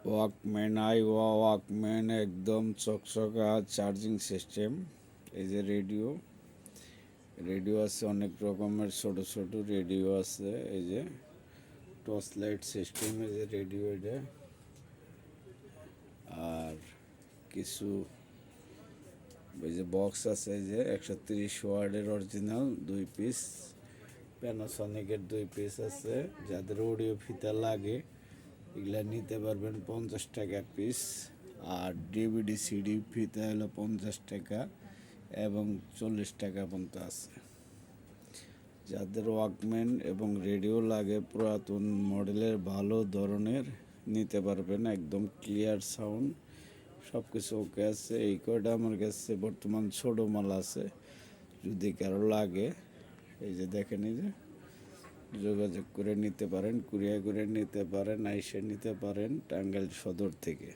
Walkman একদম চকচকা charging system. এই যে রেডিও রেডিও আছে, অনেক রকমের ছোট ছোট রেডিও আছে। এই যে টর্চ লাইট সিস্টেম, এই যে রেডিও এটা। আর কিছু এই যে বক্স আছে, এই যে 130 ওয়াটের অরিজিনাল 2 পিস। প্যানাসনিকের 2 পিস আছে। যাদের অডিও ফিতা লাগে এগুলা নিতে পারবেন 50 টাকা পিস। আর ডিভিডি সিডি ফিতা হলো 50 টাকা এবং 40 টাকা পর্যন্ত আছে। যাদের ওয়াকম্যান এবং রেডিও লাগে পুরাতন মডেলের ভালো ধরনের নিতে পারবেন, একদম ক্লিয়ার সাউন্ড, সব কিছু ওকে আছে। এই কয়টা আমার কাছে বর্তমান ছোট মাল আছে, যদি কারো লাগে এই যে দেখেন, এই যে যোগাযোগ করে নিতে পারেন, কুরিয়ার করে নিতে পারেন, আইসে নিতে পারেন টাঙ্গাইল সদর থেকে।